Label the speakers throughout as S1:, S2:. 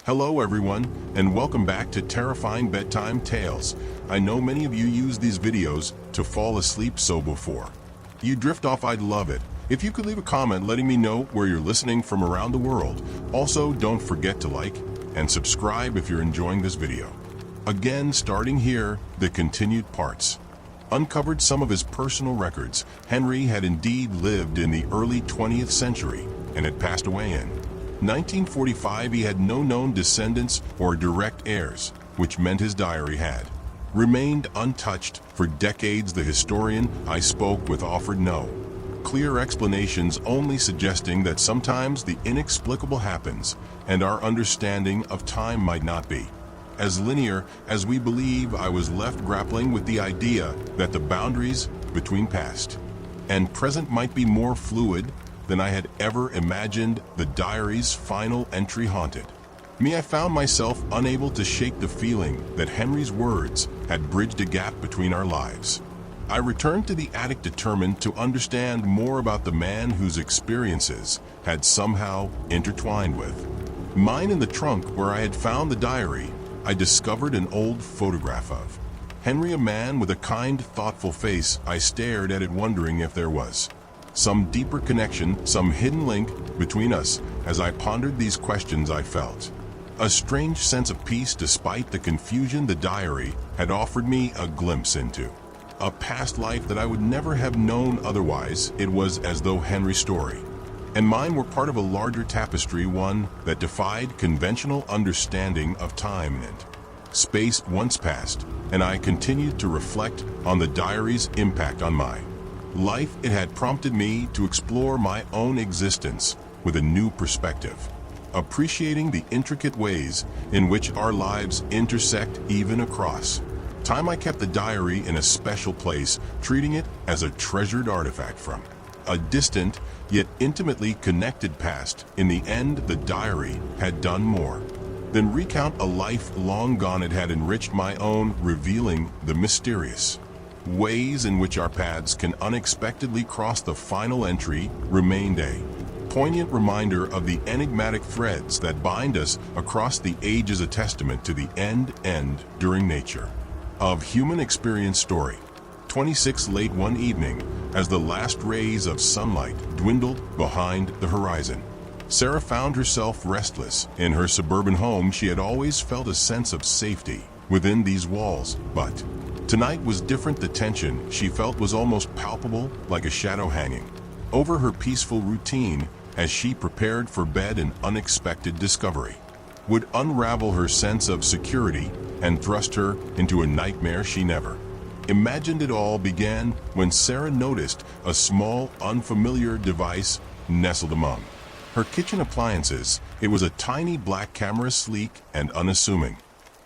S1: Hello everyone, and welcome back to Terrifying Bedtime Tales. I know many of you use these videos to fall asleep, so before you drift off, I'd love it if you could leave a comment letting me know where you're listening from around the world. Also, don't forget to like and subscribe if you're enjoying this video. Again, starting here, the continued parts. Uncovered some of his personal records. Henry had indeed lived in the early 20th century and had passed away in 1945. He had no known descendants or direct heirs, which meant his diary had remained untouched for decades. The historian I spoke with offered no clear explanations, only suggesting that sometimes the inexplicable happens and our understanding of time might not be as linear as we believe. I was left grappling with the idea that the boundaries between past and present might be more fluid than I had ever imagined. The diary's final entry haunted me. I found myself unable to shake the feeling that Henry's words had bridged a gap between our lives. I returned to the attic, determined to understand more about the man whose experiences had somehow intertwined with mine. In the trunk where I had found the diary, I discovered an old photograph of Henry, a man with a kind, thoughtful face. I stared at it, wondering if there was some deeper connection, some hidden link between us. As I pondered these questions, I felt a strange sense of peace despite the confusion. The diary had offered me a glimpse into a past life that I would never have known otherwise. It was as though Henry's story and mine were part of a larger tapestry, one that defied conventional understanding of time and space. Once past, and I continued to reflect on the diary's impact on my life. It had prompted me to explore my own existence with a new perspective, appreciating the intricate ways in which our lives intersect even across time. I kept the diary in a special place, treating it as a treasured artifact from a distant yet intimately connected past. In the end, the diary had done more than recount a life long gone. It had enriched my own, revealing the mysterious ways in which our paths can unexpectedly cross. The final entry remained a poignant reminder of the enigmatic threads that bind us across the ages, a testament to the enduring nature of human experience. Story 26. Late one evening, as the last rays of sunlight dwindled behind the horizon, Sarah found herself restless in her suburban home. She had always felt a sense of safety within these walls, but tonight was different. The tension she felt was almost palpable, like a shadow hanging over her peaceful routine. As she prepared for bed, an unexpected discovery would unravel her sense of security and thrust her into a nightmare she never imagined. It all began when Sarah noticed a small, unfamiliar device nestled among her kitchen appliances. It was a tiny black camera, sleek and unassuming,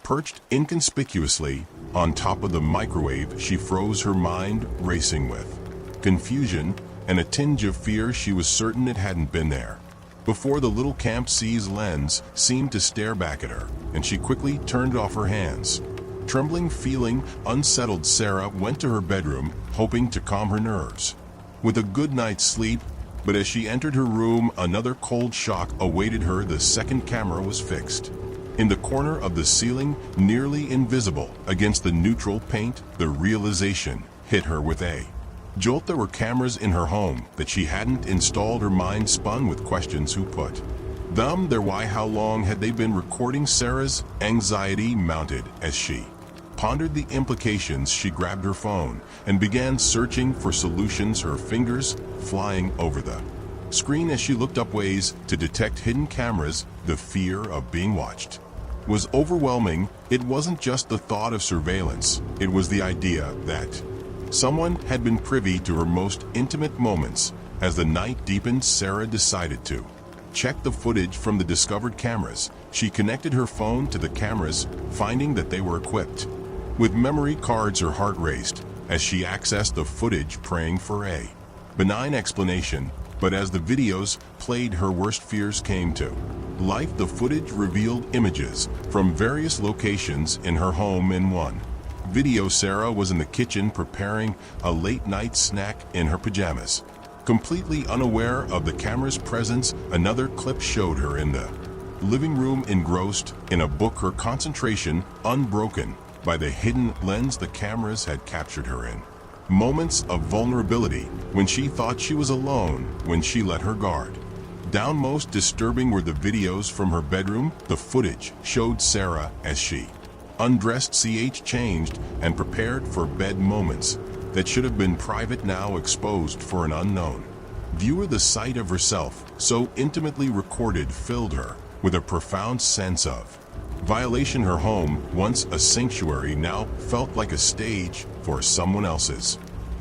S1: perched inconspicuously on top of the microwave. She froze, her mind racing with confusion and a tinge of fear. She was certain it hadn't been there before. The little camp-sized lens seemed to stare back at her, and she quickly turned off her hands. Trembling, feeling unsettled, Sarah went to her bedroom, hoping to calm her nerves with a good night's sleep. But as she entered her room, another cold shock awaited her. The second camera was fixed in the corner of the ceiling, nearly invisible against the neutral paint. The realization hit her with a jolt. There were cameras in her home that she hadn't installed. Her mind spun with questions. Who put them there? Why? How long had they been recording? Sarah's anxiety mounted as she pondered the implications. She grabbed her phone and began searching for solutions, her fingers flying over the screen as she looked up ways to detect hidden cameras. The fear of being watched was overwhelming. It wasn't just the thought of surveillance, it was the idea that someone had been privy to her most intimate moments. As the night deepened, Sarah decided to check the footage from the discovered cameras. She connected her phone to the cameras, finding that they were equipped with memory cards. Her heart raced as she accessed the footage, praying for a benign explanation. But as the videos played, her worst fears came to life. The footage revealed images from various locations in her home. In one video, Sarah was in the kitchen preparing a late-night snack in her pajamas, completely unaware of the camera's presence. Another clip showed her in the living room engrossed in a book, her concentration unbroken by the hidden lens the cameras had captured her in. Moments of vulnerability when she thought she was alone, when she let her guard down. Most disturbing were the videos from her bedroom. The footage showed Sarah as she undressed, changed, and prepared for bed. Moments that should have been private now exposed for an unknown viewer. The sight of herself, so intimately recorded, filled her with a profound sense of violation. Her home, once a sanctuary, now felt like a stage for someone else's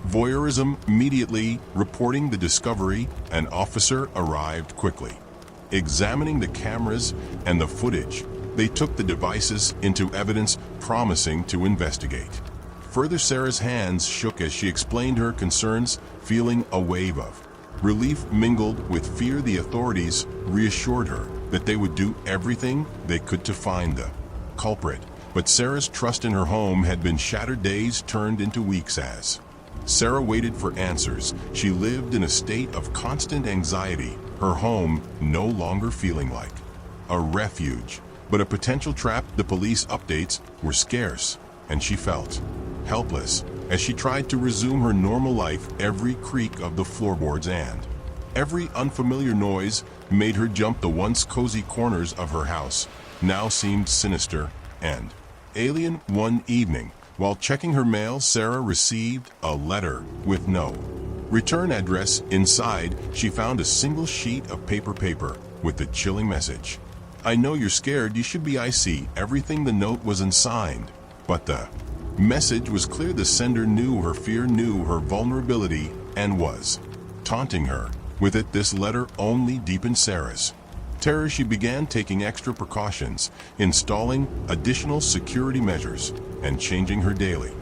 S1: voyeurism. Immediately reporting the discovery, an officer arrived quickly. Examining the cameras and the footage, they took the devices into evidence, promising to investigate further. Sarah's hands shook as she explained her concerns, feeling a wave of relief mingled with fear. The authorities reassured her that they would do everything they could to find the culprit, but Sarah's trust in her home had been shattered. Days turned into weeks as Sarah waited for answers. She lived in a state of constant anxiety, her home no longer feeling like a refuge, but a potential trap. The police updates were scarce, and she felt helpless as she tried to resume her normal life. Every creak of the floorboards and every unfamiliar noise made her jump. The once cozy corners of her house now seemed sinister and alien. One evening, while checking her mail, Sarah received a letter with no return address. Inside, she found a single sheet of paper with the chilling message, "I know you're scared, you should be. I see everything." The note was unsigned, but the message was clear. The sender knew her fear, knew her vulnerability, and was taunting her with it. This letter only deepened Sarah's terror. She began taking extra precautions, installing additional security measures, and changing her daily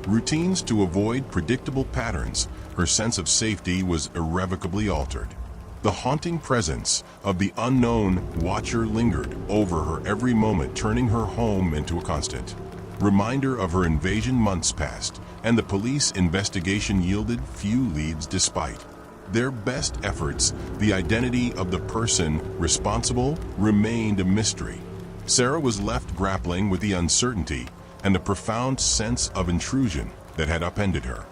S1: routines to avoid predictable patterns. Her sense of safety was irrevocably altered. The haunting presence of the unknown watcher lingered over her every moment, turning her home into a constant reminder of her invasion. Months passed, and the police investigation yielded few leads. Despite their best efforts, the identity of the person responsible remained a mystery. Sarah was left grappling with the uncertainty and the profound sense of intrusion that had upended her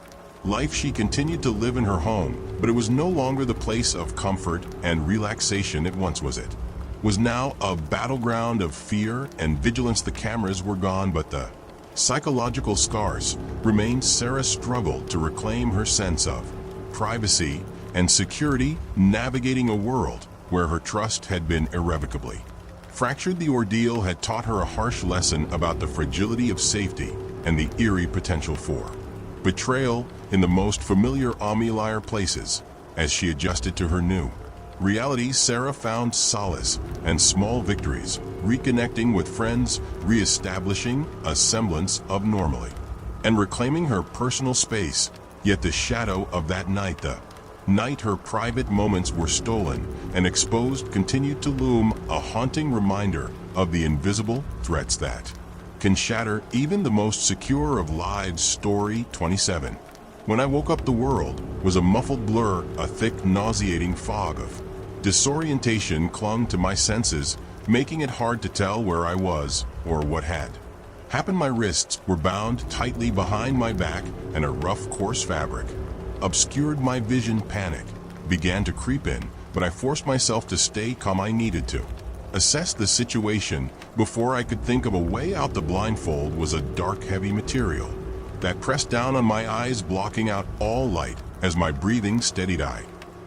S1: life. She continued to live in her home, but it was no longer the place of comfort and relaxation it once was. It was now a battleground of fear and vigilance. The cameras were gone, but the psychological scars remained. Sarah struggled to reclaim her sense of privacy and security, navigating a world where her trust had been irrevocably fractured. The ordeal had taught her a harsh lesson about the fragility of safety and the eerie potential for betrayal in the most familiar places. As she adjusted to her new reality, Sarah found solace and small victories, reconnecting with friends, reestablishing a semblance of normality, and reclaiming her personal space. Yet the shadow of that night, the night her private moments were stolen and exposed, continued to loom, a haunting reminder of the invisible threats that can shatter even the most secure of lives. Story 27. When I woke up, the world was a muffled blur. A thick, nauseating fog of disorientation clung to my senses, making it hard to tell where I was or what had happened. My wrists were bound tightly behind my back, and a rough, coarse fabric obscured my vision. Panic began to creep in, but I forced myself to stay calm. I needed to assess the situation before I could think of a way out. The blindfold was a dark, heavy material that pressed down on my eyes, blocking out all light. As my breathing steadied, I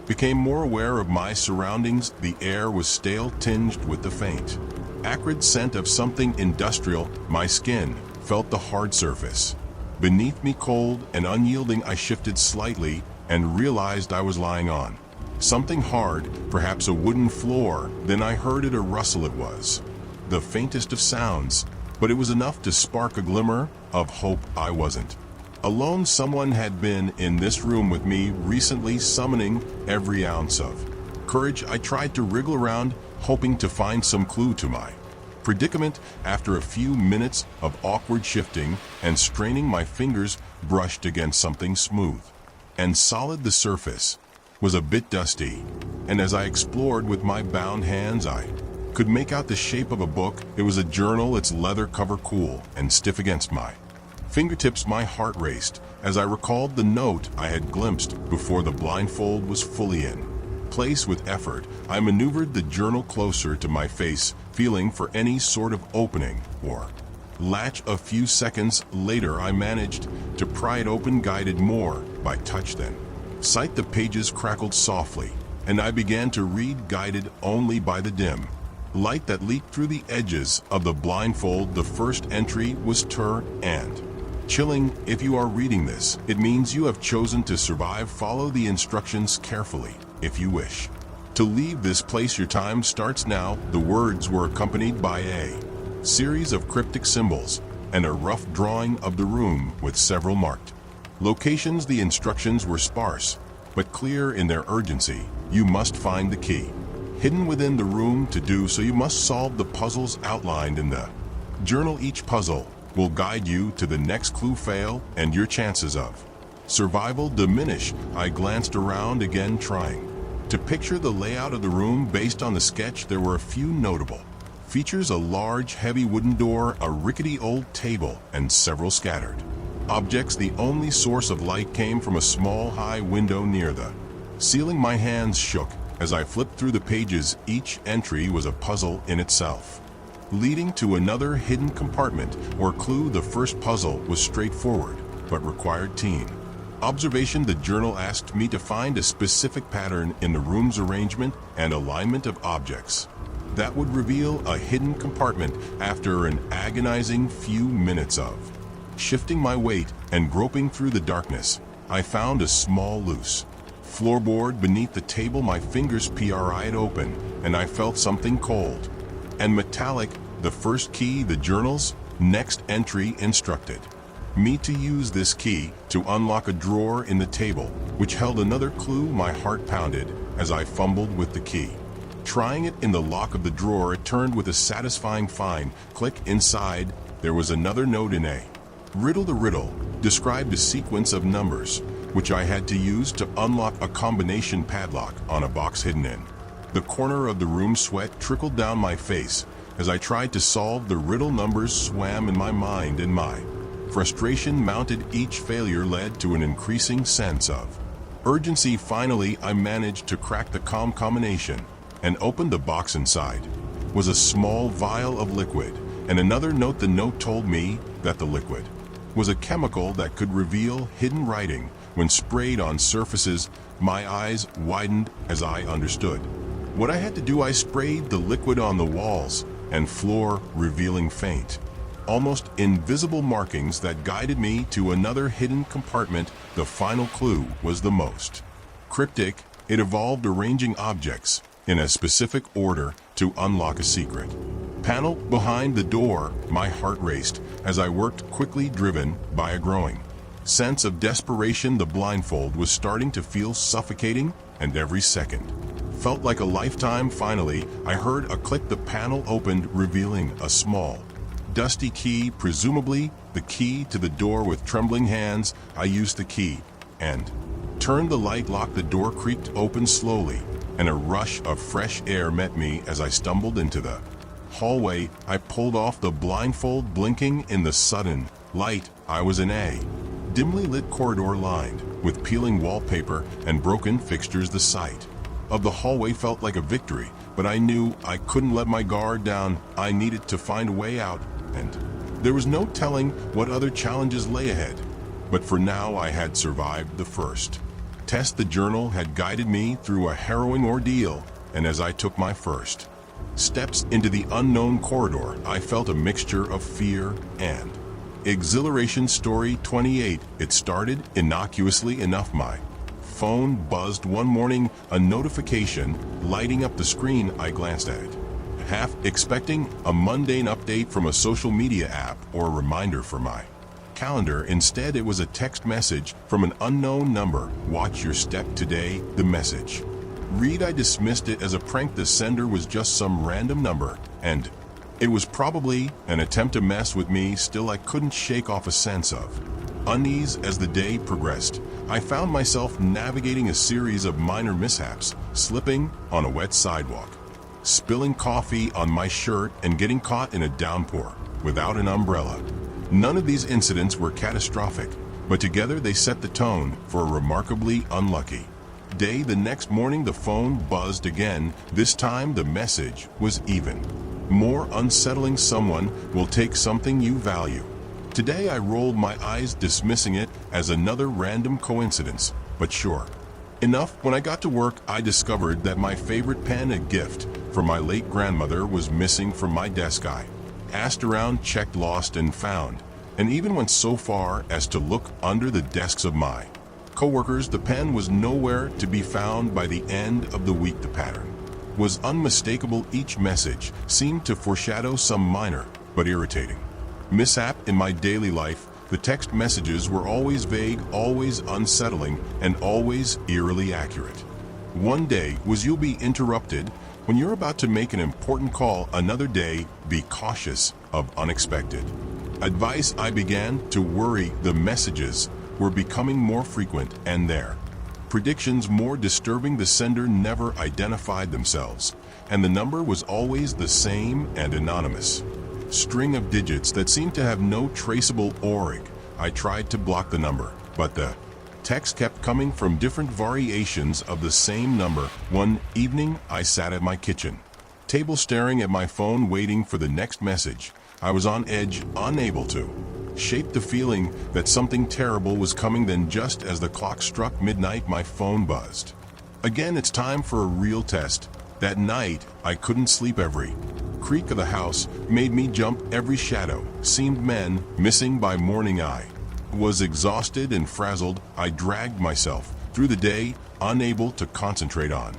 S1: became more aware of my surroundings. The air was stale, tinged with the faint, acrid scent of something industrial. My skin felt the hard surface beneath me, cold and unyielding. I shifted slightly and realized I was lying on something hard, perhaps a wooden floor. Then I heard it, a rustle. It was the faintest of sounds, but it was enough to spark a glimmer of hope. I wasn't alone. Someone had been in this room with me recently, summoning every ounce of courage. I tried to wriggle around, hoping to find some clue to my predicament. After a few minutes of awkward shifting and straining, my fingers brushed against something smooth and solid. The surface was a bit dusty, and as I explored with my bound hands, I could make out the shape of a book. It was a journal, its leather cover cool and stiff against my fingertips. My heart raced as I recalled the note I had glimpsed before the blindfold was fully in place. With effort, I maneuvered the journal closer to my face, feeling for any sort of opening or latch. A few seconds later, I managed to pry it open, guided more by touch than sight. The pages crackled softly, and I began to read, guided only by the dim light that leaked through the edges of the blindfold. The first entry was and chilling. If you are reading this, it means you have chosen to survive. Follow the instructions carefully. If you wish to leave this place, your time starts now. The words were accompanied by a series of cryptic symbols and a rough drawing of the room with several marked locations. The instructions were sparse but clear in their urgency. You must find the key hidden within the room. To do so, you must solve the puzzles outlined in the journal. Each puzzle will guide you to the next clue. Fail, and your chances of survival diminish. I glanced around again, trying to picture the layout of the room. Based on the sketch, there were a few notable features: a large, heavy wooden door, a rickety old table, and several scattered objects. The only source of light came from a small, high window near the ceiling. My hands shook as I flipped through the pages. Each entry was a puzzle in itself, leading to another hidden compartment or clue. The first puzzle was straightforward but required keen observation. The journal asked me to find a specific pattern in the room's arrangement and alignment of objects that would reveal a hidden compartment. After an agonizing few minutes of shifting my weight and groping through the darkness, I found a small, loose floorboard beneath the table. My fingers pried open, and I felt something cold and metallic. The first key. The journal's next entry instructed me to use this key to unlock a drawer in the table, which held another clue. My heart pounded as I fumbled with the key, trying it in the lock of the drawer. It turned with a satisfying fine click. Inside, there was another note in a riddle. The riddle described a sequence of numbers, which I had to use to unlock a combination padlock on a box hidden in the corner of the room. Sweat trickled down my face as I tried to solve the riddle. Numbers swam in my mind, and my frustration mounted. Each failure led to an increasing sense of urgency. Finally, I managed to crack the combination and opened the box. Inside was a small vial of liquid and another note. The note told me that the liquid was a chemical that could reveal hidden writing when sprayed on surfaces. My eyes widened as I understood what I had to do. I sprayed the liquid on the walls and floor, revealing faint, almost invisible markings that guided me to another hidden compartment. The final clue was the most cryptic. It involved arranging objects in a specific order to unlock a secret panel behind the door. My heart raced as I worked quickly, driven by a growing sense of desperation. The blindfold was starting to feel suffocating, and every second felt like a lifetime. Finally, I heard a click. The panel opened, revealing a small, dusty key, presumably the key to the door. With trembling hands, I used the key and turned the light lock. The door creaked open slowly, and a rush of fresh air met me as I stumbled into the hallway. I pulled off the blindfold, blinking in the sudden light. I was in a dimly lit corridor lined with peeling wallpaper and broken fixtures. The sight of the hallway felt like a victory, but I knew I couldn't let my guard down. I needed to find a way out, and there was no telling what other challenges lay ahead. But for now, I had survived the first test. The journal had guided me through a harrowing ordeal, and as I took my first steps into the unknown corridor, I felt a mixture of fear and exhilaration. Story 28. It started innocuously enough. My phone buzzed one morning, a notification lighting up the screen. I glanced at it, half expecting a mundane update from a social media app or a reminder for my calendar. Instead, it was a text message from an unknown number. Watch your step today, the message read. I dismissed it as a prank. The sender was just some random number, and it was probably an attempt to mess with me. Still, I couldn't shake off a sense of unease. As the day progressed, I found myself navigating a series of minor mishaps, slipping on a wet sidewalk, spilling coffee on my shirt, and getting caught in a downpour without an umbrella. None of these incidents were catastrophic, but together they set the tone for a remarkably unlucky day. The next morning the phone buzzed again. This time the message was even more unsettling. Someone will take something you value. Today I rolled my eyes, dismissing it as another random coincidence, but sure enough, when I got to work, I discovered that my favorite pen, a gift from my late grandmother, was missing from my desk. I asked around, checked, lost and found, and even went so far as to look under the desks of my coworkers. The pen was nowhere to be found. By the end of the week, the pattern was unmistakable. Each message seemed to foreshadow some minor but irritating mishap in my daily life. The text messages were always vague, always unsettling, and always eerily accurate. One day was you'll be interrupted when you're about to make an important call. Another day, be cautious of unexpected advice. I began to worry. The messages were becoming more frequent and their predictions more disturbing. The sender never identified themselves, and the number was always the same and anonymous string of digits that seemed to have no traceable origin. I tried to block the number, but the text kept coming from different variations of the same number. One evening, I sat at my kitchen table staring at my phone, waiting for the next message. I was on edge, unable to shake the feeling that something terrible was coming. Then, just as the clock struck midnight, my phone buzzed. Again, it's time for a real test. That night, I couldn't sleep. Every creak of the house made me jump. Every shadow seemed missing. By morning, I was exhausted and frazzled. I dragged myself through the day, unable to concentrate on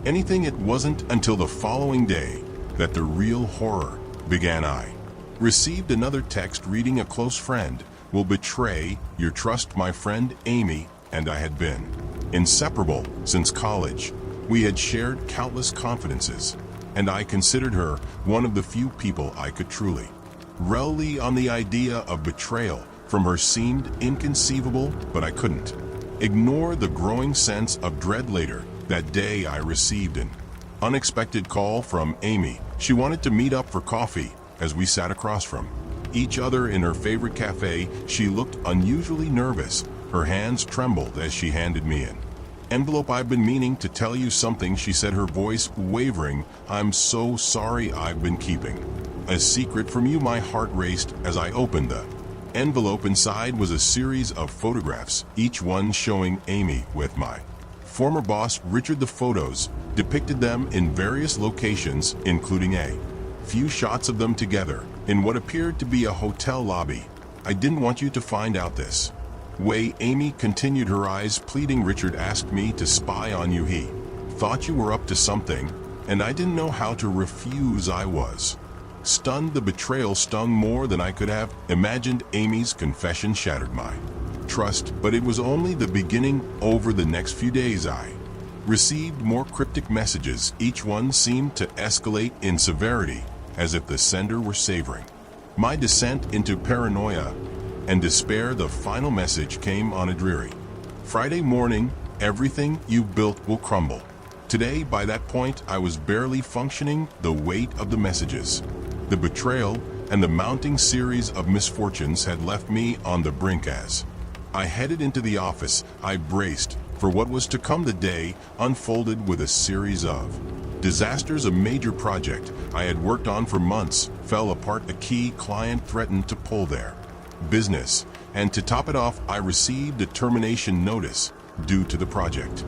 S1: anything. It wasn't until the following day that the real horror began. I received another text reading, a close friend will betray your trust. My friend Amy and I had been inseparable since college. We had shared countless confidences, and I considered her one of the few people I could truly rely on. The idea of betrayal from her seemed inconceivable, but I couldn't ignore the growing sense of dread. Later that day, I received an unexpected call from Amy. She wanted to meet up for coffee. As we sat across from each other in her favorite cafe, she looked unusually nervous. Her hands trembled as she handed me an envelope. I've been meaning to tell you something, she said, her voice wavering. I'm so sorry. I've been keeping a secret from you. My heart raced as I opened the envelope. Inside was a series of photographs, each one showing Amy with my former boss, Richard. The photos depicted them in various locations, including a few shots of them together in what appeared to be a hotel lobby. I didn't want you to find out this way, Amy continued, her eyes pleading. Richard asked me to spy on you. He thought you were up to something, and I didn't know how to refuse. I was stunned. The betrayal stung more than I could have imagined. Amy's confession shattered my trust, but it was only the beginning. Over the next few days, I received more cryptic messages. Each one seemed to escalate in severity, as if the sender were savoring my descent into paranoia and despair. The final message came on a dreary Friday morning. Everything you built will crumble today. By that point, I was barely functioning. The weight of the messages, the betrayal, and the mounting series of misfortunes had left me on the brink. As I headed into the office, I braced for what was to come. The day unfolded with a series of disasters. A major project I had worked on for months fell apart. A key client threatened to pull their business, and to top it off, I received a termination notice due to the project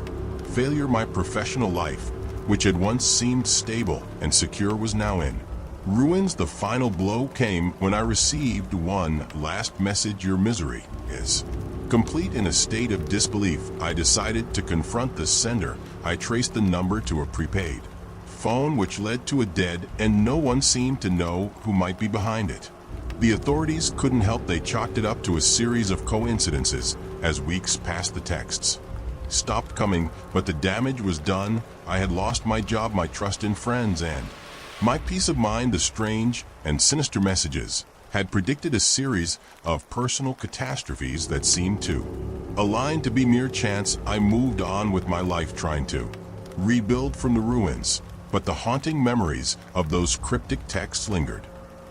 S1: failure. My professional life, which had once seemed stable and secure, was now in ruins. The final blow came when I received one last message: your misery is complete. In a state of disbelief, I decided to confront the sender. I traced the number to a prepaid phone, which led to a dead end. No one seemed to know who might be behind it. The authorities couldn't help. They chalked it up to a series of coincidences. As weeks passed, the texts stopped coming, but the damage was done. I had lost my job, my trust in friends, and my peace of mind. The strange and sinister messages had predicted a series of personal catastrophes that seemed to align to be mere chance. I moved on with my life, trying to rebuild from the ruins. but the haunting memories of those cryptic texts lingered.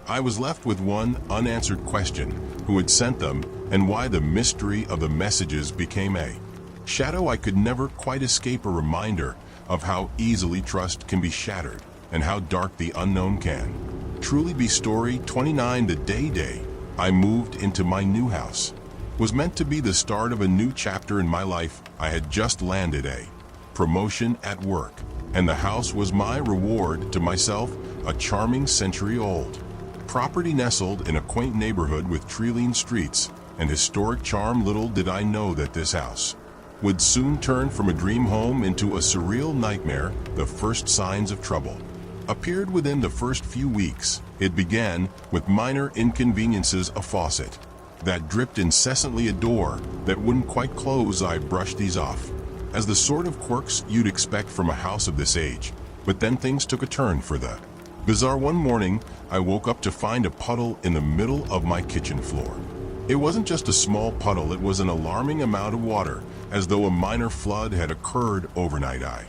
S1: I was left with one unanswered question: who had sent them, and why the mystery of the messages became a shadow I could never quite escape, a reminder of how easily trust can be shattered and how dark the unknown can truly be. Story 29. The day I moved into my new house was meant to be the start of a new chapter in my life. I had just landed a promotion at work, and the house was my reward to myself, a charming century-old property nestled in a quaint neighborhood with tree-lined streets and historic charm. Little did I know that this house would soon turn from a dream home into a surreal nightmare. The first signs of trouble appeared within the first few weeks. It began with minor inconveniences: a faucet that dripped incessantly, a door that wouldn't quite close. I brushed these off as the sort of quirks you'd expect from a house of this age. But then things took a turn for the bizarre. One morning, I woke up to find a puddle in the middle of my kitchen floor. It wasn't just a small puddle, it was an alarming amount of water, as though a minor flood had occurred overnight. I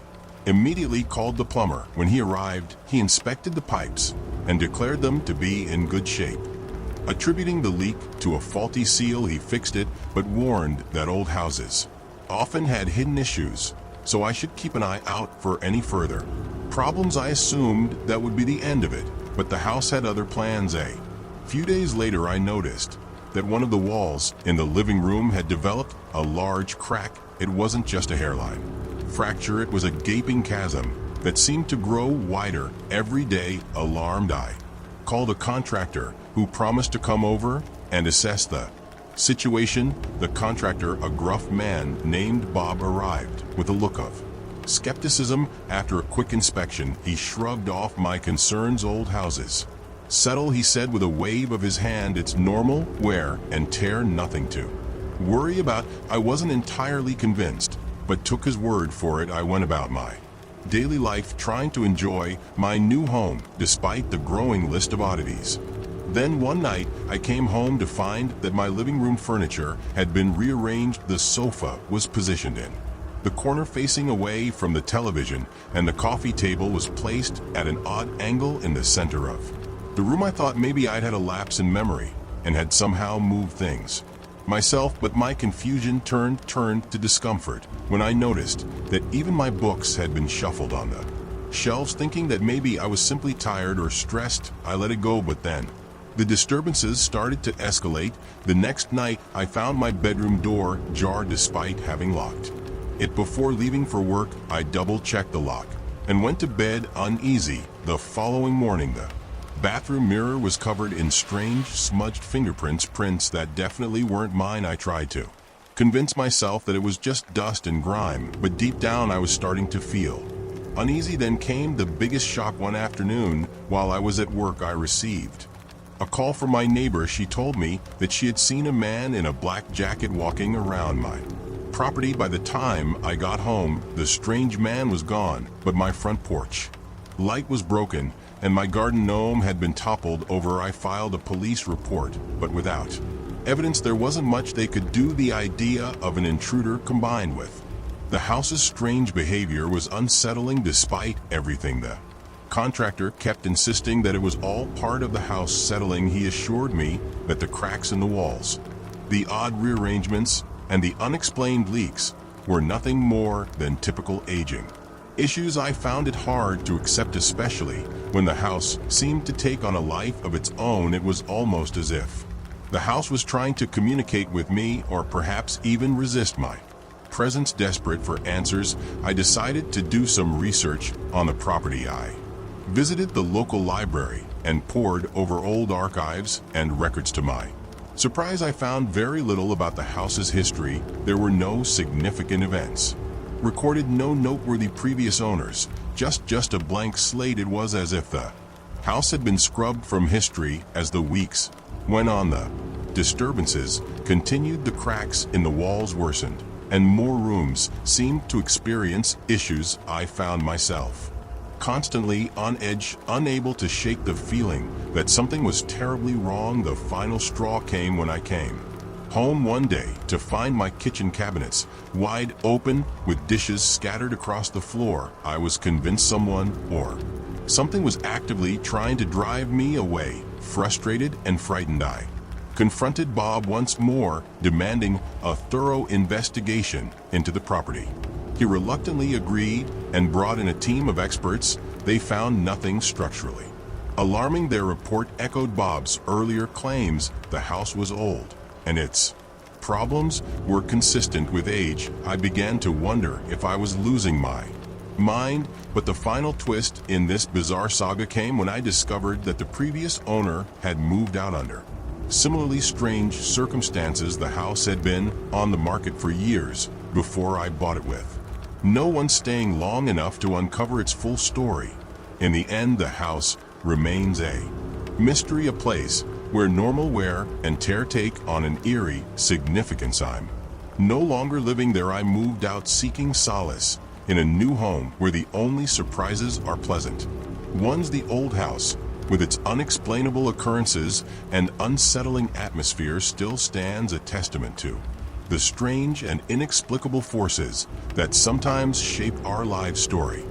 S1: immediately called the plumber. When he arrived, he inspected the pipes and declared them to be in good shape. Attributing the leak to a faulty seal, he fixed it, but warned that old houses often had hidden issues, so I should keep an eye out for any further problems. I assumed that would be the end of it, but the house had other plans. A few days later, I noticed that one of the walls in the living room had developed a large crack. It wasn't just a hairline fracture, it was a gaping chasm that seemed to grow wider every day. Alarmed, I called a contractor who promised to come over and assess the situation. The contractor, a gruff man named Bob, arrived with a look of skepticism. After a quick inspection, he shrugged off my concerns. Old houses settle, he said with a wave of his hand. It's normal wear and tear, nothing to worry about. I wasn't entirely convinced, but took his word for it. I went about my daily life, trying to enjoy my new home despite the growing list of oddities. Then one night, I came home to find that my living room furniture had been rearranged. The sofa was positioned in the corner facing away from the television, and the coffee table was placed at an odd angle in the center of the room. I thought maybe I'd had a lapse in memory and had somehow moved things myself, but my confusion turned to discomfort when I noticed that even my books had been shuffled on the shelves. Thinking that maybe I was simply tired or stressed, I let it go, but then the disturbances started to escalate. The next night, I found my bedroom door ajar despite having locked it before leaving for work. I double-checked the lock and went to bed uneasy. The following morning, the bathroom mirror was covered in strange, smudged prints that definitely weren't mine. I tried to convince myself that it was just dust and grime, but deep down I was starting to feel uneasy. Then came the biggest shock. One afternoon, while I was at work, I received a call from my neighbor. She told me that she had seen a man in a black jacket walking around my property. By the time I got home, the strange man was gone, but my front porch light was broken and my garden gnome had been toppled over. I filed a police report, but without evidence, there wasn't much they could do. The idea of an intruder combined with the house's strange behavior was unsettling. Despite everything, the contractor kept insisting that it was all part of the house settling. He assured me that the cracks in the walls, the odd rearrangements, and the unexplained leaks were nothing more than typical aging issues. I found it hard to accept, especially when the house seemed to take on a life of its own. It was almost as if the house was trying to communicate with me, or perhaps even resist my presence. Desperate for answers, I decided to do some research on the property. I visited the local library and pored over old archives and records. To my surprise, I found very little about the house's history. There were no significant events recorded, no noteworthy previous owners, just a blank slate. It was as if the house had been scrubbed from history. As the weeks went on, the disturbances continued. The cracks in the walls worsened, and more rooms seemed to experience issues. I found myself constantly on edge, unable to shake the feeling that something was terribly wrong. The final straw came when I came Home one day to find my kitchen cabinets wide open with dishes scattered across the floor, I was convinced someone or something was actively trying to drive me away. Frustrated and frightened, I confronted Bob once more, demanding a thorough investigation into the property. He reluctantly agreed and brought in a team of experts. They found nothing structurally alarming. Their report echoed Bob's earlier claims. The house was old, and its problems were consistent with age. I began to wonder if I was losing my mind, but the final twist in this bizarre saga came when I discovered that the previous owner had moved out under similarly strange circumstances. The house had been on the market for years before I bought it, with no one staying long enough to uncover its full story. In the end, the house remains a mystery, a place where normal wear and tear take on an eerie significance. I'm no longer living there. I moved out seeking solace in a new home where the only surprises are pleasant ones. The old house, with its unexplainable occurrences and unsettling atmosphere, still stands a testament to the strange and inexplicable forces that sometimes shape our life story.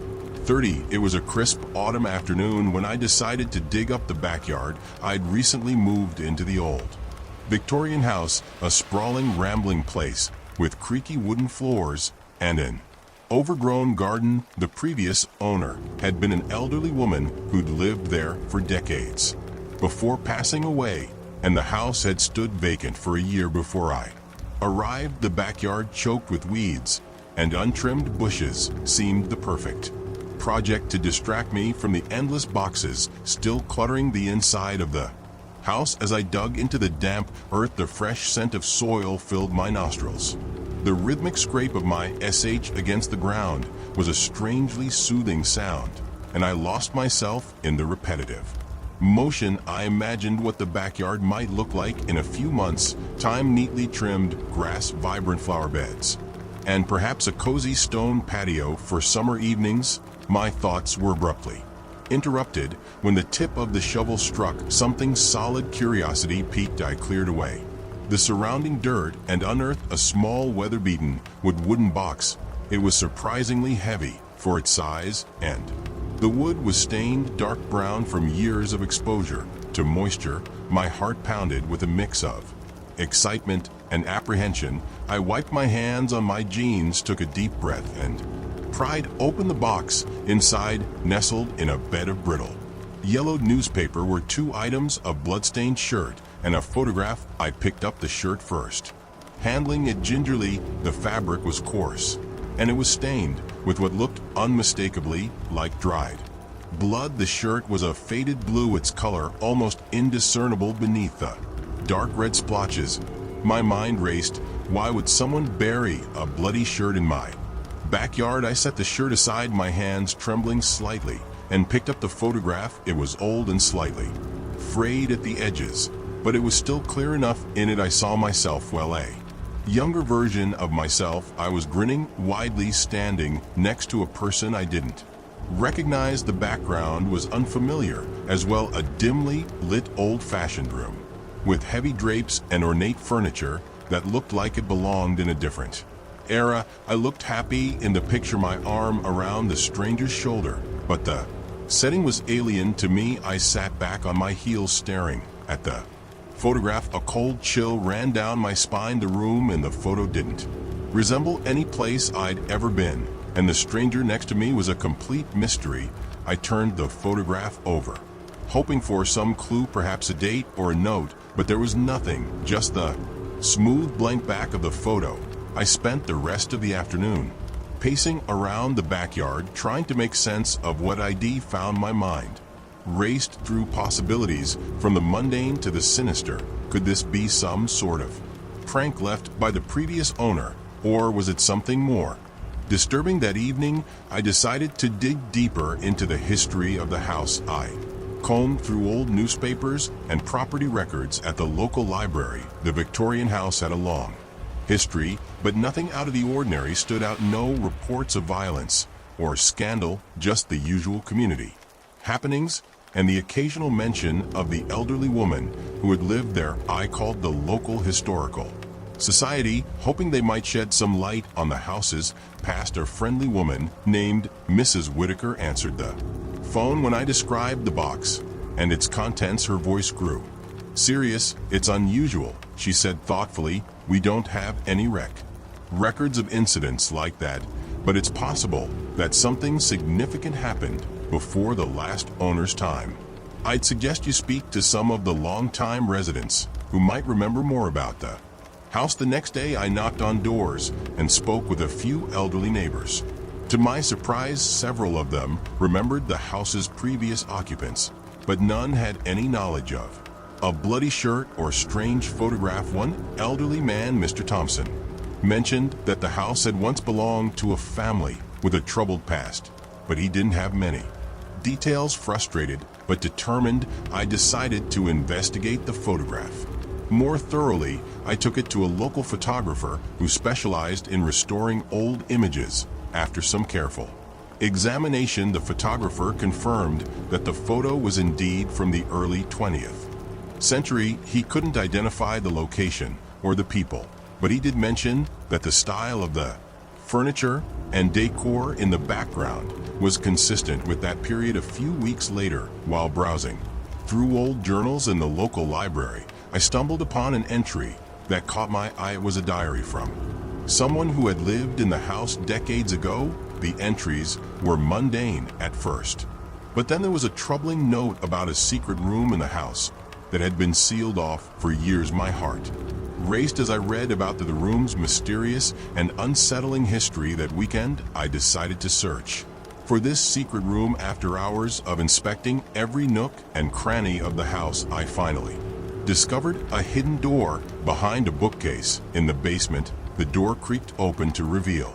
S1: 30. It was a crisp autumn afternoon when I decided to dig up the backyard. I'd recently moved into the old Victorian house, a sprawling, rambling place with creaky wooden floors and an overgrown garden. The previous owner had been an elderly woman who'd lived there for decades before passing away, and the house had stood vacant for a year before I arrived. The backyard, choked with weeds and untrimmed bushes, seemed the perfect project to distract me from the endless boxes still cluttering the inside of the house. As I dug into the damp earth, the fresh scent of soil filled my nostrils. The rhythmic scrape of my SH against the ground was a strangely soothing sound, and I lost myself in the repetitive motion. I imagined what the backyard might look like in a few months' time: neatly trimmed grass, vibrant flower beds, and perhaps a cozy stone patio for summer evenings. My thoughts were abruptly interrupted when the tip of the shovel struck something solid. Curiosity piqued, I cleared away the surrounding dirt and unearthed a small, weather-beaten wooden box. It was surprisingly heavy for its size, and the wood was stained dark brown from years of exposure to moisture. My heart pounded with a mix of excitement and apprehension. I wiped my hands on my jeans, took a deep breath, and pried open the box. Inside, nestled in a bed of brittle yellowed newspaper, were two items: a bloodstained shirt and a photograph. I picked up the shirt first, handling it gingerly. The fabric was coarse, and it was stained with what looked unmistakably like dried blood. The shirt was a faded blue, its color almost indiscernible beneath the dark red splotches. My mind raced. Why would someone bury a bloody shirt in my backyard? I set the shirt aside, my hands trembling slightly, and picked up the photograph. It was old and slightly frayed at the edges, but it was still clear enough. In it I saw myself, well, a younger version of myself. I was grinning widely, standing next to a person I didn't recognize. The background was unfamiliar as well, a dimly lit old-fashioned room with heavy drapes and ornate furniture that looked like it belonged in a different era. I looked happy in the picture, my arm around the stranger's shoulder, but the setting was alien to me. I sat back on my heels staring at the photograph. A cold chill ran down my spine. The room in the photo didn't resemble any place I'd ever been, and the stranger next to me was a complete mystery. I turned the photograph over, hoping for some clue, perhaps a date or a note, but there was nothing, just the smooth blank back of the photo. I spent the rest of the afternoon pacing around the backyard, trying to make sense of what I'd found. My mind raced through possibilities, from the mundane to the sinister. Could this be some sort of prank left by the previous owner, or was it something more disturbing? That evening, I decided to dig deeper into the history of the house. I combed through old newspapers and property records at the local library. The Victorian house had a long history, but nothing out of the ordinary stood out. No reports of violence or scandal, just the usual community happenings and the occasional mention of the elderly woman who had lived there. I called the local historical Society, hoping they might shed some light on the houses, passed a friendly woman named Mrs. Whitaker answered the phone when I described the box and its contents. Her voice grew serious. It's unusual, she said thoughtfully. We don't have any records of incidents like that, but it's possible that something significant happened before the last owner's time. I'd suggest you speak to some of the long-time residents who might remember more about the house. The next day I knocked on doors and spoke with a few elderly neighbors. To my surprise, several of them remembered the house's previous occupants, but none had any knowledge of a bloody shirt or strange photograph. One elderly man, Mr. Thompson, mentioned that the house had once belonged to a family with a troubled past, but he didn't have many details. Frustrated but determined, I decided to investigate the photograph more thoroughly. I took it to a local photographer who specialized in restoring old images. After some careful examination, the photographer confirmed that the photo was indeed from the early 20th century. He couldn't identify the location or the people, but he did mention that the style of the furniture and decor in the background was consistent with that period. A few weeks later, while browsing through old journals in the local library, I stumbled upon an entry that caught my eye. It was a diary from someone who had lived in the house decades ago. The entries were mundane at first, but then there was a troubling note about a secret room in the house that had been sealed off for years. My heart raced as I read about the room's mysterious and unsettling history. That weekend, I decided to search for this secret room. After hours of inspecting every nook and cranny of the house, I finally discovered a hidden door behind a bookcase in the basement. The door creaked open to reveal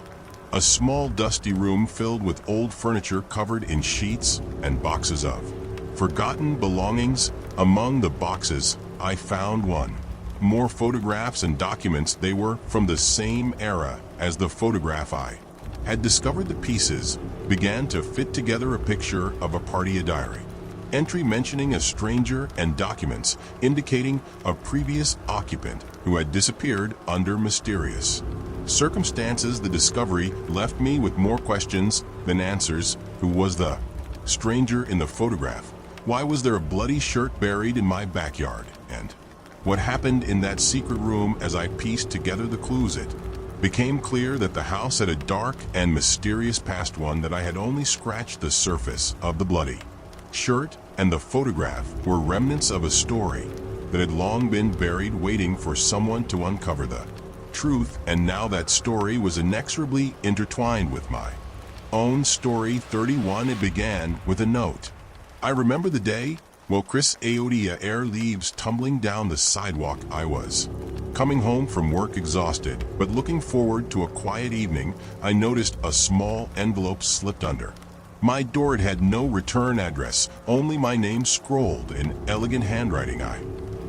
S1: a small dusty room filled with old furniture covered in sheets and boxes of forgotten belongings. Among the boxes, I found one more photographs and documents. They were from the same era as the photograph I had discovered. The pieces began to fit together: a picture of a party, a diary entry mentioning a stranger, and documents indicating a previous occupant who had disappeared under mysterious circumstances. The discovery left me with more questions than answers. Who was the stranger in the photograph? Why was there a bloody shirt buried in my backyard? And what happened in that secret room? As I pieced together the clues, it became clear that the house had a dark and mysterious past, one that I had only scratched the surface of. The bloody shirt and the photograph were remnants of a story that had long been buried, waiting for someone to uncover the truth. And now that story was inexorably intertwined with my own story. 31. It began with a note. I remember the day, well, Chris Aodia, air leaves tumbling down the sidewalk. I was coming home from work, exhausted, but looking forward to a quiet evening. I noticed a small envelope slipped under my door. It had no return address, only my name scrolled in elegant handwriting. I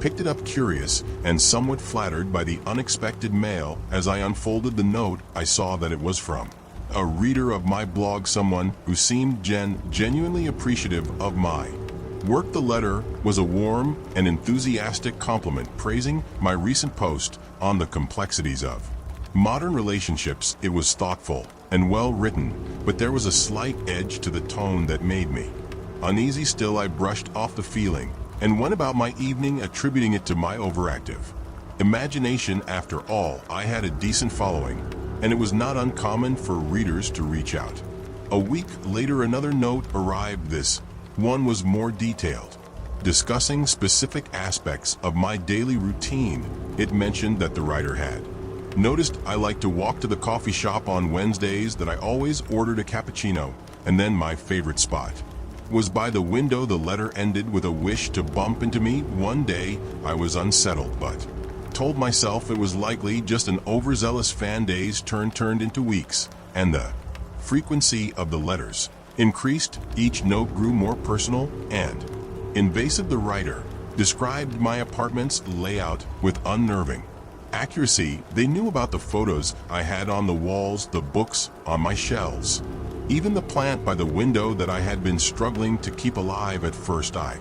S1: picked it up, curious and somewhat flattered by the unexpected mail. As I unfolded the note, I saw that it was from a reader of my blog, someone who seemed genuinely appreciative of my work. The letter was a warm and enthusiastic compliment, praising my recent post on the complexities of modern relationships. It was thoughtful and well written, but there was a slight edge to the tone that made me uneasy. Still, I brushed off the feeling and went about my evening, attributing it to my overactive imagination. After all, I had a decent following, and it was not uncommon for readers to reach out. A week later, another note arrived. This one was more detailed, discussing specific aspects of my daily routine. It mentioned that the writer had noticed I like to walk to the coffee shop on Wednesdays, that I always ordered a cappuccino, and then my favorite spot was by the window. The letter ended with a wish to bump into me one day. I was unsettled, but told myself it was likely just an overzealous fan. Days turned into weeks, and the frequency of the letters increased. Each note grew more personal and invasive. The writer described my apartment's layout with unnerving accuracy. They knew about the photos I had on the walls, the books on my shelves, even the plant by the window that I had been struggling to keep alive. At first, I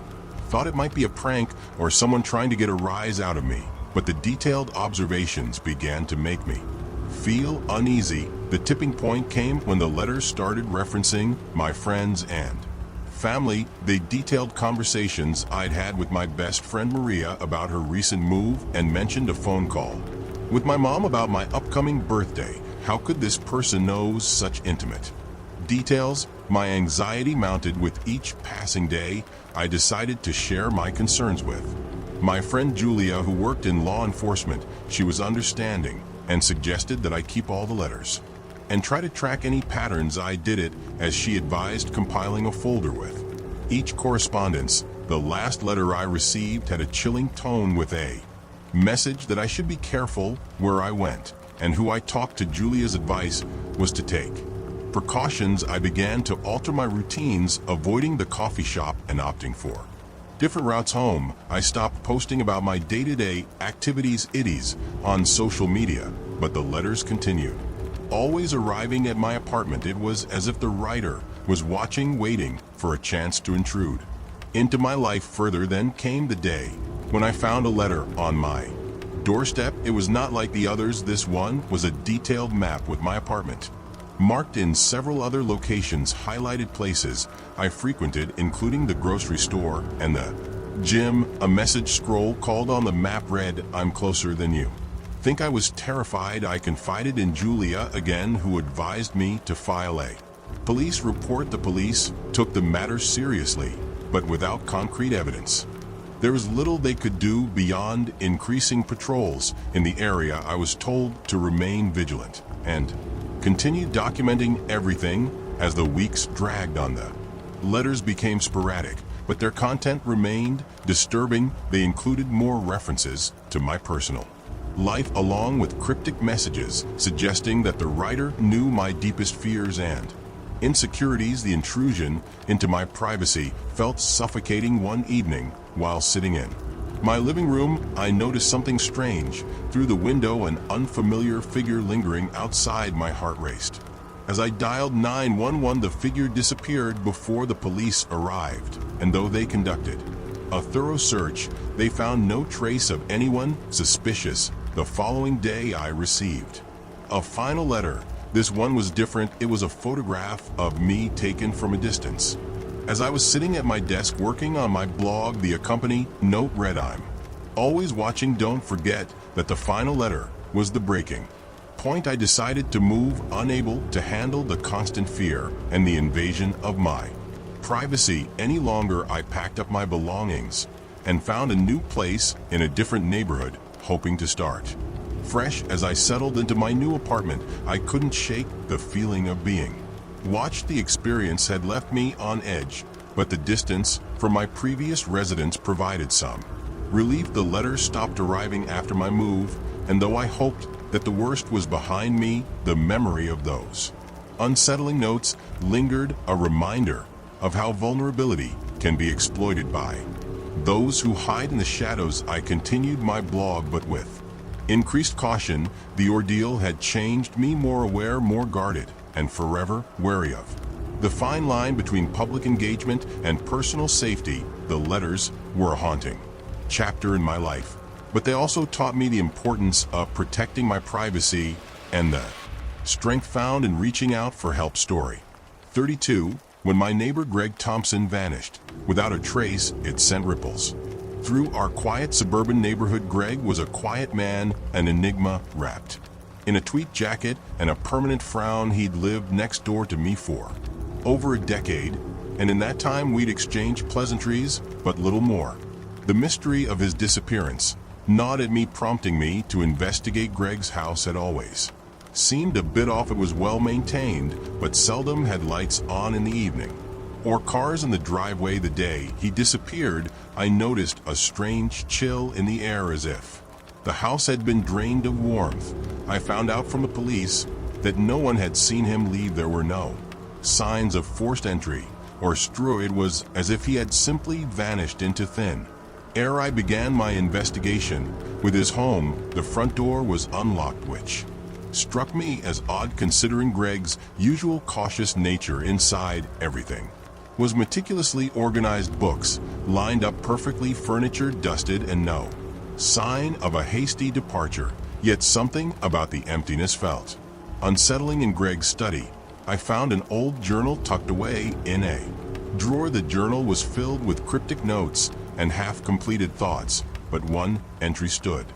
S1: thought it might be a prank or someone trying to get a rise out of me, but the detailed observations began to make me feel uneasy. The tipping point came when the letters started referencing my friends and family. They detailed conversations I'd had with my best friend Maria about her recent move and mentioned a phone call with my mom about my upcoming birthday. How could this person know such intimate details? My anxiety mounted with each passing day. I decided to share my concerns with my friend Julia, who worked in law enforcement. She was understanding and suggested that I keep all the letters and try to track any patterns. I did it as she advised, compiling a folder with each correspondence. The last letter I received had a chilling tone with a message that I should be careful where I went and who I talked to. Julia's advice was to take precautions. I began to alter my routines, avoiding the coffee shop and opting for different routes home. I stopped posting about my day-to-day activities on social media, but the letters continued, always arriving at my apartment. It was as if the writer was watching, waiting for a chance to intrude into my life further. Then came the day when I found a letter on my doorstep. It was not like the others. This one was a detailed map with my apartment marked in several other locations, highlighted places I frequented, including the grocery store and the gym. A message scroll called on the map read, "I'm closer than you think." I was terrified. I confided in Julia again, who advised me to file a police report. The police took the matter seriously, but without concrete evidence. There was little they could do beyond increasing patrols in the area. I was told to remain vigilant and continue documenting everything. As the weeks dragged on, the letters became sporadic, but their content remained disturbing. They included more references to my personal life, along with cryptic messages suggesting that the writer knew my deepest fears and insecurities. The intrusion into my privacy felt suffocating. One evening, while sitting in my living room, I noticed something strange. Through the window, an unfamiliar figure lingering outside. My heart raced. As I dialed 911, the figure disappeared before the police arrived, and though they conducted a thorough search, they found no trace of anyone suspicious. The following day, I received a final letter. This one was different. It was a photograph of me taken from a distance. As I was sitting at my desk working on my blog, the accompanying note read, "I'm always watching. Don't forget." That the final letter was the breaking point. I decided to move, unable to handle the constant fear and the invasion of my privacy any longer. I packed up my belongings and found a new place in a different neighborhood, hoping to start fresh. As I settled into my new apartment, I couldn't shake the feeling of being watched. The experience had left me on edge, but the distance from my previous residence provided some relief. The letters stopped arriving after my move, and though I hoped that the worst was behind me, the memory of those unsettling notes lingered, a reminder of how vulnerability can be exploited by those who hide in the shadows. I continued my blog, but with increased caution. The ordeal had changed me, more aware, more guarded, and forever wary of the fine line between public engagement and personal safety. The letters were a haunting chapter in my life, but they also taught me the importance of protecting my privacy and the strength found in reaching out for help. Story 32. When my neighbor Greg Thompson vanished without a trace, it sent ripples through our quiet suburban neighborhood. Greg was a quiet man, an enigma wrapped in a tweed jacket and a permanent frown. He'd lived next door to me for over a decade, and in that time we'd exchanged pleasantries, but little more. The mystery of his disappearance gnawed at me, prompting me to investigate. Greg's house had always seemed a bit off. It was well maintained, but seldom had lights on in the evening or cars in the driveway. The day he disappeared, I noticed a strange chill in the air, as if the house had been drained of warmth. I found out from the police that no one had seen him leave. There were no signs of forced entry or straw. It was as if he had simply vanished into thin air. I began my investigation with his home. The front door was unlocked, which struck me as odd considering Greg's usual cautious nature. Inside, everything was meticulously organized, books lined up perfectly, furniture dusted, and no sign of a hasty departure, yet something about the emptiness felt unsettling. In Greg's study, I found an old journal tucked away in a drawer. The journal was filled with cryptic notes and half-completed thoughts, but one entry stood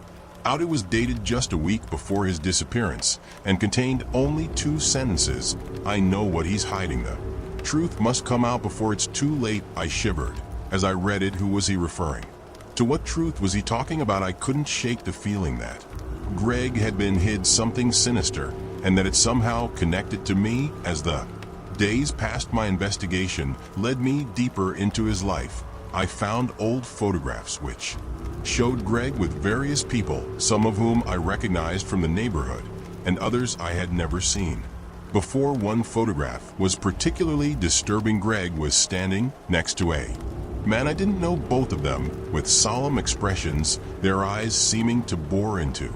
S1: out. It was dated just a week before his disappearance and contained only 2 sentences. "I know what he's hiding. The truth must come out before it's too late." I shivered as I read it. Who was he referring to? What truth was he talking about? I couldn't shake the feeling that Greg had been hid something sinister and that it somehow connected to me. As the days passed, my investigation led me deeper into his life. I found old photographs which showed Greg with various people, some of whom I recognized from the neighborhood and others I had never seen before. One photograph was particularly disturbing. Greg was standing next to a man I didn't know, both of them with solemn expressions, their eyes seeming to bore into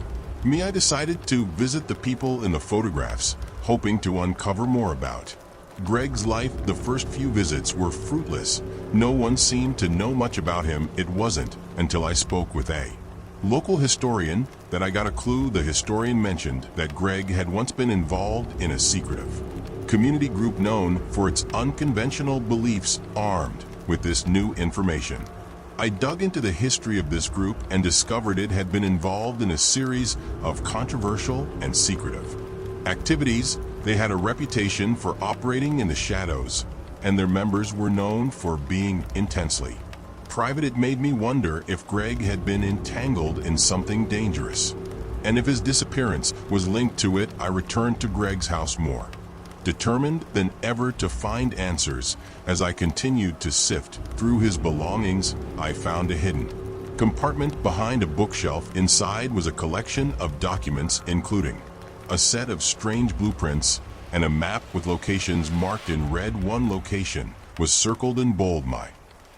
S1: me. I decided to visit the people in the photographs, hoping to uncover more about Greg's life. The first few visits were fruitless. No one seemed to know much about him. It wasn't until I spoke with a local historian that I got a clue. The historian mentioned that Greg had once been involved in a secretive community group known for its unconventional beliefs. Armed with this new information, I dug into the history of this group and discovered it had been involved in a series of controversial and secretive activities. They had a reputation for operating in the shadows, and their members were known for being intensely private. It made me wonder if Greg had been entangled in something dangerous, and if his disappearance was linked to it. I returned to Greg's house more determined than ever to find answers. As I continued to sift through his belongings, I found a hidden compartment behind a bookshelf. Inside was a collection of documents, including a set of strange blueprints and a map with locations marked in red. One location was circled in bold, my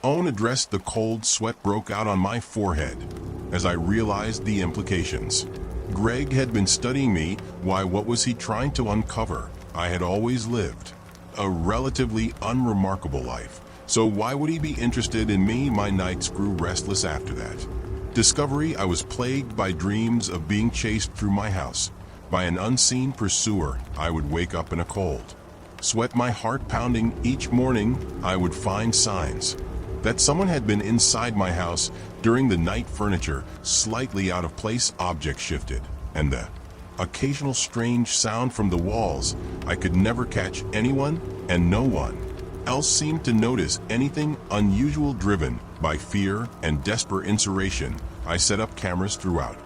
S1: own address. The cold sweat broke out on my forehead as I realized the implications. Greg had been studying me. Why? What was he trying to uncover? I had always lived a relatively unremarkable life, so why would he be interested in me? My nights grew restless after that discovery. I was plagued by dreams of being chased through my house by an unseen pursuer. I would wake up in a cold sweat, my heart pounding. Each morning I would find signs that someone had been inside my house during the night. Furniture slightly out of place, objects shifted, and the occasional strange sound from the walls. I could never catch anyone, and no one else seemed to notice anything unusual. Driven by fear and desperation, I set up cameras throughout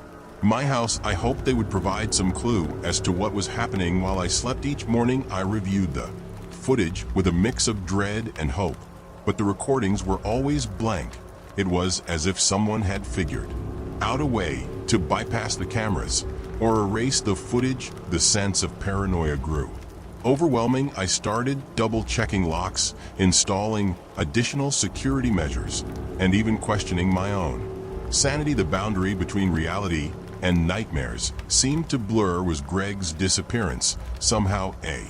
S1: my house. I hoped they would provide some clue as to what was happening while I slept. Each morning I reviewed the footage with a mix of dread and hope, but the recordings were always blank. It was as if someone had figured out a way to bypass the cameras or erase the footage. The sense of paranoia grew overwhelming. I started double-checking locks, installing additional security measures, and even questioning my own sanity. The boundary between reality and nightmares seemed to blur. Was Greg's disappearance somehow a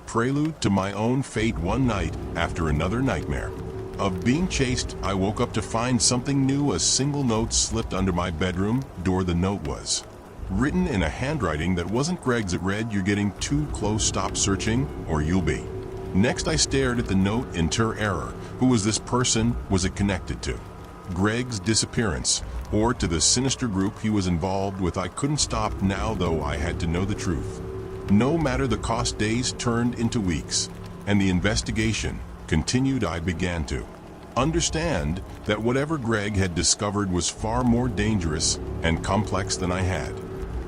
S1: prelude to my own fate? One night, after another nightmare of being chased, I woke up to find something new. A single note slipped under my bedroom door. The note was written in a handwriting that wasn't Greg's. It read, "You're getting too close. Stop searching or you'll be." Next I stared at the note in terror. Who was this person? Was it connected to Greg's disappearance or to the sinister group he was involved with? I couldn't stop now, though. I had to know the truth. No matter the cost. Days turned into weeks, and the investigation continued. I began to understand that whatever Greg had discovered was far more dangerous and complex than I had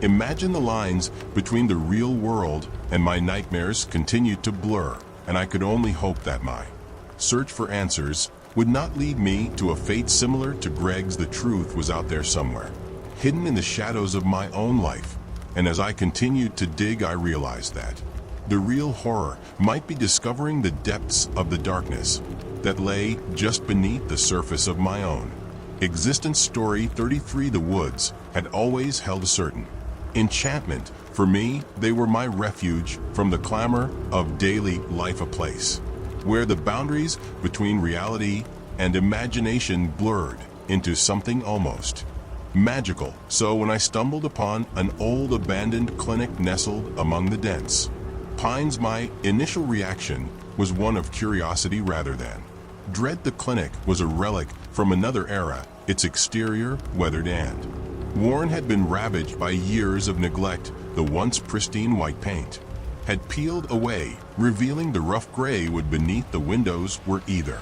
S1: imagined. The lines between the real world and my nightmares continued to blur, and I could only hope that my search for answers would not lead me to a fate similar to Greg's. The truth was out there somewhere, hidden in the shadows of my own life, and as I continued to dig, I realized that the real horror might be discovering the depths of the darkness that lay just beneath the surface of my own existence. Story 33. The woods had always held a certain enchantment for me. They were my refuge from the clamor of daily life, a place where the boundaries between reality and imagination blurred into something almost magical. So when I stumbled upon an old abandoned clinic nestled among the dense pines, my initial reaction was one of curiosity rather than dread. The clinic was a relic from another era, its exterior weathered and worn had been ravaged by years of neglect. The once pristine white paint had peeled away, revealing the rough gray wood beneath. The windows were either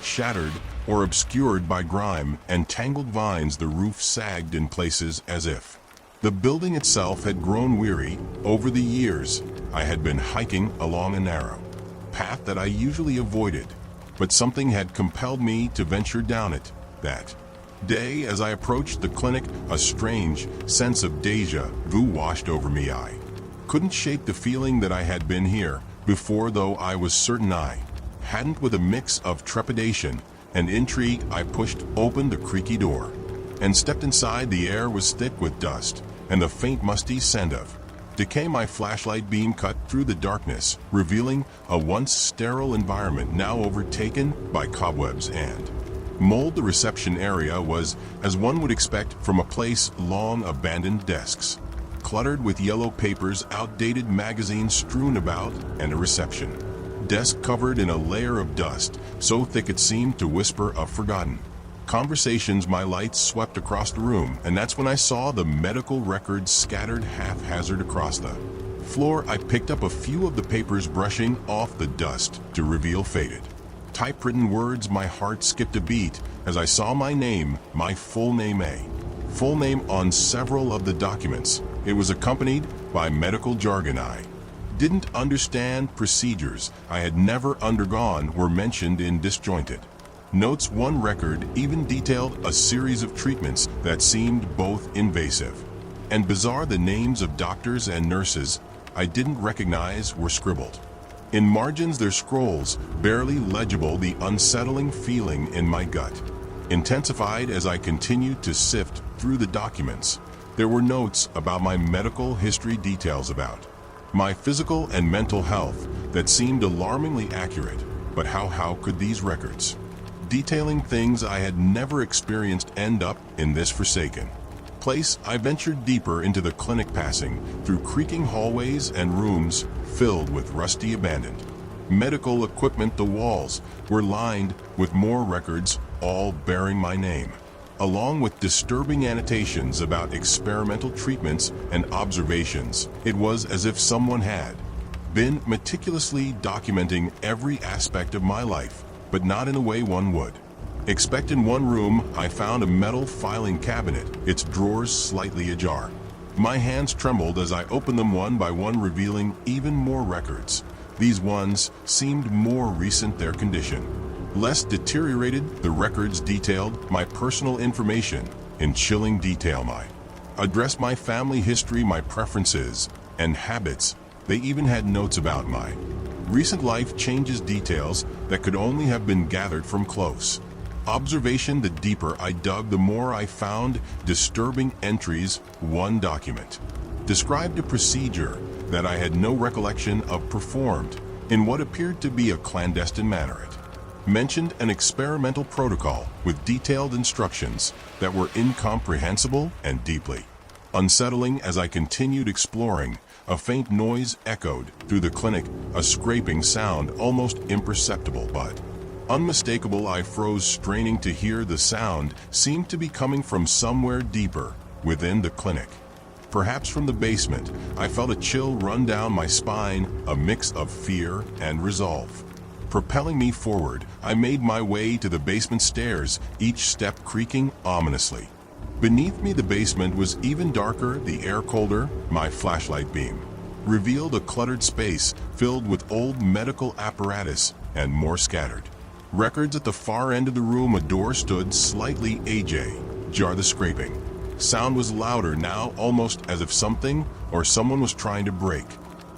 S1: shattered or obscured by grime and tangled vines. The roof sagged in places as if the building itself had grown weary. Over the years, I had been hiking along a narrow path that I usually avoided, but something had compelled me to venture down it. That day, as I approached the clinic, a strange sense of deja vu washed over me. I couldn't shake the feeling that I had been here before, though I was certain I hadn't. With a mix of trepidation and intrigue, I pushed open the creaky door and stepped inside. The air was thick with dust and the faint musty scent of decay. My flashlight beam cut through the darkness, revealing a once sterile environment now overtaken by cobwebs and mold. The reception area was as one would expect from a place long abandoned. Desks cluttered with yellow papers, outdated magazines strewn about, and a reception desk covered in a layer of dust so thick it seemed to whisper of forgotten conversations. My lights swept across the room, and that's when I saw the medical records scattered haphazard across the floor. I picked up a few of the papers, brushing off the dust to reveal faded typewritten words. My heart skipped a beat as I saw my name, my full name on several of the documents. It was accompanied by medical jargon I didn't understand. Procedures I had never undergone were mentioned in disjointed notes. One record even detailed a series of treatments that seemed both invasive and bizarre. The names of doctors and nurses I didn't recognize were scribbled in margins, their scrolls barely legible. The unsettling feeling in my gut intensified as I continued to sift through the documents. There were notes about my medical history, details about my physical and mental health that seemed alarmingly accurate. But how could these records, detailing things I had never experienced, end up in this forsaken place? I ventured deeper into the clinic, passing through creaking hallways and rooms filled with rusty abandoned medical equipment. The walls were lined with more records, all bearing my name, along with disturbing annotations about experimental treatments and observations. It was as if someone had been meticulously documenting every aspect of my life, but not in a way one would expect. In one room, I found a metal filing cabinet, its drawers slightly ajar. My hands trembled as I opened them one by one, revealing even more records. These ones seemed more recent, their condition less deteriorated. The records detailed my personal information in chilling detail, my address, my family history, my preferences and habits. They even had notes about my recent life changes, details that could only have been gathered from close observation. The deeper I dug, the more I found disturbing entries. One document described a procedure that I had no recollection of performed in what appeared to be a clandestine manner. It mentioned an experimental protocol with detailed instructions that were incomprehensible and deeply unsettling. As I continued exploring, a faint noise echoed through the clinic, a scraping sound almost imperceptible but unmistakable. I froze, straining to hear. The sound seemed to be coming from somewhere deeper within the clinic, perhaps from the basement. I felt a chill run down my spine, a mix of fear and resolve propelling me forward. I made my way to the basement stairs, each step creaking ominously. Beneath me, the basement was even darker, the air colder. My flashlight beam revealed a cluttered space filled with old medical apparatus and more scattered records. At the far end of the room, a door stood slightly ajar. The scraping sound was louder now, almost as if something or someone was trying to break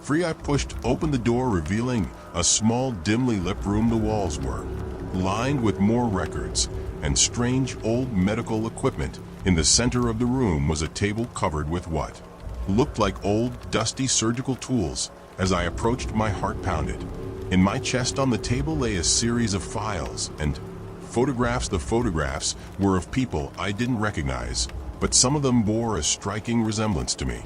S1: free. I pushed open the door, revealing a small, dimly lit room. The walls were lined with more records and strange old medical equipment. In the center of the room was a table covered with what looked like old, dusty surgical tools. As I approached, my heart pounded in my chest. On the table lay a series of files and photographs. The photographs were of people I didn't recognize, but some of them bore a striking resemblance to me.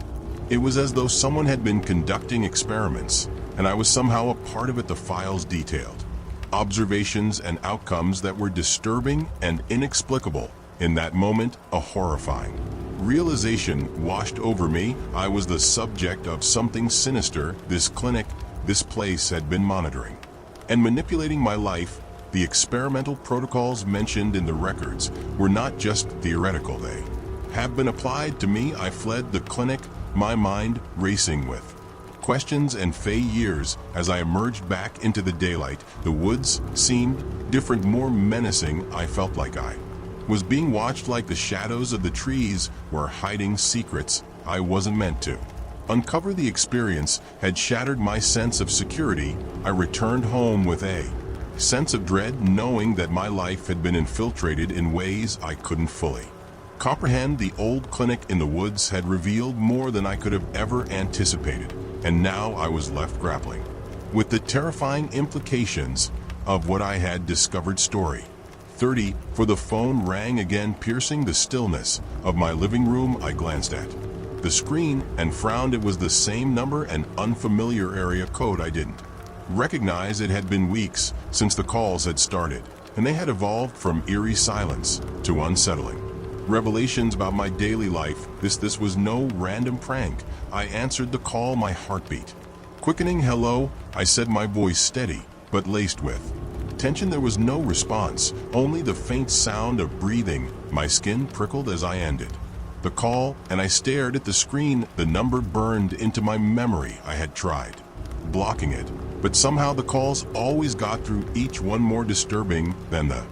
S1: It was as though someone had been conducting experiments, and I was somehow a part of it. The files detailed observations and outcomes that were disturbing and inexplicable. In that moment, a horrifying realization washed over me. I was the subject of something sinister. This clinic, this place had been monitoring and manipulating my life. The experimental protocols mentioned in the records were not just theoretical, they have been applied to me. I fled the clinic, my mind racing with questions and years. As I emerged back into the daylight, the woods seemed different, more menacing. I felt like I was being watched, like the shadows of the trees were hiding secrets I wasn't meant to uncover. The experience had shattered my sense of security. I returned home with a sense of dread, knowing that my life had been infiltrated in ways I couldn't fully comprehend. The old clinic in the woods had revealed more than I could have ever anticipated, and now I was left grappling with the terrifying implications of what I had discovered. Story 30. For the phone rang again, piercing the stillness of my living room. I glanced at the screen and frowned. It was the same number, an unfamiliar area code I didn't recognize. It had been weeks since the calls had started, and they had evolved from eerie silence to unsettling revelations about my daily life. This was no random prank. I answered the call, my heartbeat quickening. Hello, I said, my voice steady but laced with tension. There was no response, only the faint sound of breathing. My skin prickled as I ended the call, and I stared at the screen. The number burned into my memory. I had tried blocking it, but somehow the calls always got through, each one more disturbing than the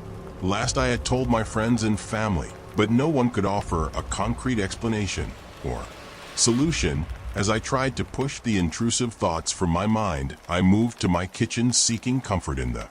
S1: last. I had told my friends and family, but no one could offer a concrete explanation or solution. As I tried to push the intrusive thoughts from my mind, I moved to my kitchen, seeking comfort in the